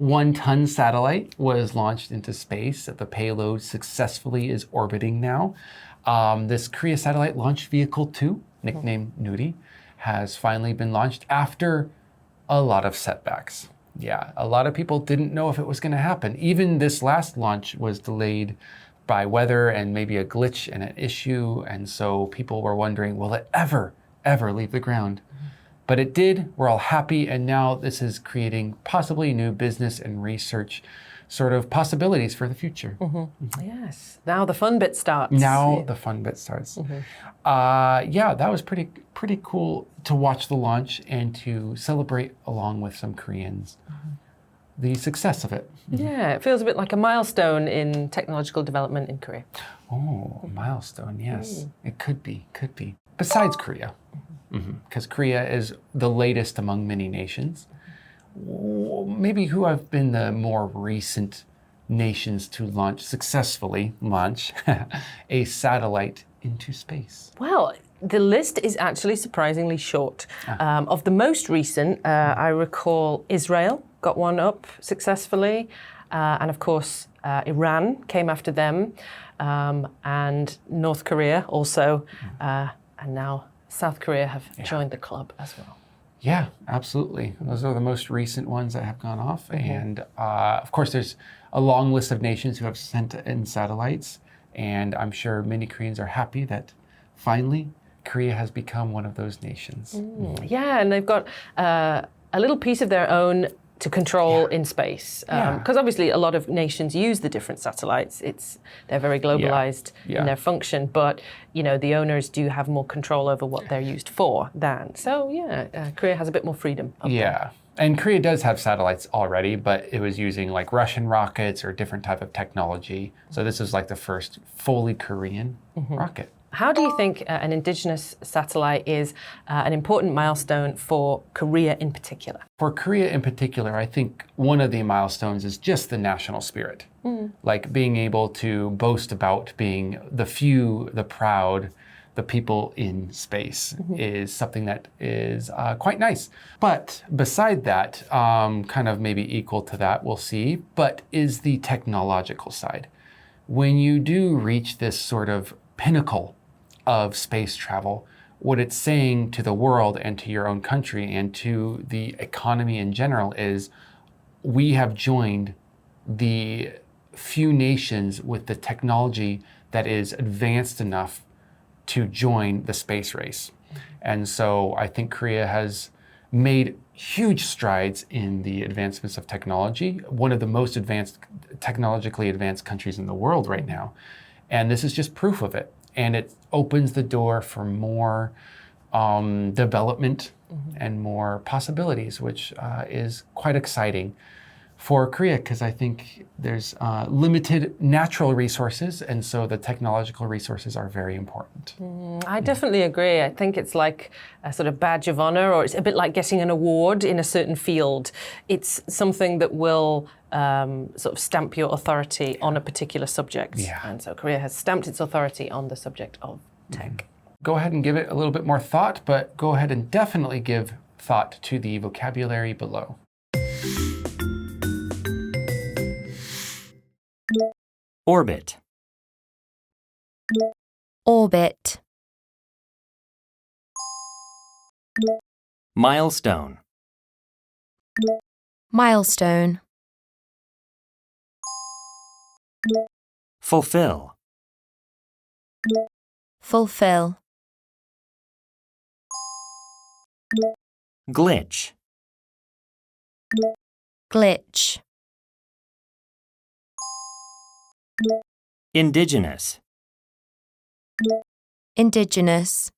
1-ton satellite was launched into space. The payload successfully is orbiting now. This Korea Satellite Launch Vehicle 2, nicknamed Nuri, has finally been launched after a lot of setbacks. Yeah, a lot of people didn't know if it was going to happen. Even this last launch was delayed by weather and maybe a glitch and an issue. And so people were wondering, will it ever leave the ground? But it did. We're all happy. And now this is creating possibly new business and research sort of possibilities for the future. Yes. Now the fun bit starts. The fun bit starts. Yeah, that was pretty cool to watch the launch and to celebrate along with some Koreans the success of it. Yeah, it feels a bit like a milestone in technological development in Korea. Oh, a milestone, yes. It could be. Besides Korea, because Korea is the latest among many nations. Maybe who have been the more recent nations to successfully launch a satellite into space? Well, the list is actually surprisingly short. Of the most recent, I recall Israel got one up successfully. And of course, Iran came after them. And North Korea also. And now South Korea have joined the club as well. Yeah, absolutely. Those are the most recent ones that have gone off. And of course, there's a long list of nations who have sent in satellites. And I'm sure many Koreans are happy that finally Korea has become one of those nations. Yeah, and they've got a little piece of their own to control in space. Because obviously a lot of nations use the different satellites. They're very globalized in their function, but the owners do have more control over what they're used for than. So Korea has a bit more freedom. There. And Korea does have satellites already, but it was using like Russian rockets or different type of technology. So this is like the first fully Korean rocket. How do you think an indigenous satellite is an important milestone for Korea in particular? For Korea in particular, I think one of the milestones is just the national spirit. Like being able to boast about being the few, the proud, the people in space is something that is quite nice. But beside that, kind of maybe equal to that, we'll see, but is the technological side. When you do reach this sort of pinnacle of space travel, what it's saying to the world and to your own country and to the economy in general is we have joined the few nations with the technology that is advanced enough to join the space race. And so I think Korea has made huge strides in the advancements of technology, one of the most technologically advanced countries in the world right now. And this is just proof of it. And it opens the door for more development and more possibilities, which is quite exciting for Korea, because I think there's limited natural resources, and so the technological resources are very important. I definitely agree. I think it's like a sort of badge of honor, or it's a bit like getting an award in a certain field. It's something that will sort of stamp your authority on a particular subject. And so Korea has stamped its authority on the subject of tech. Go ahead and give it a little bit more thought, but go ahead and definitely give thought to the vocabulary below. Orbit. Orbit. Milestone. Milestone. Fulfill. Fulfill. Glitch. Glitch. Indigenous. Indigenous.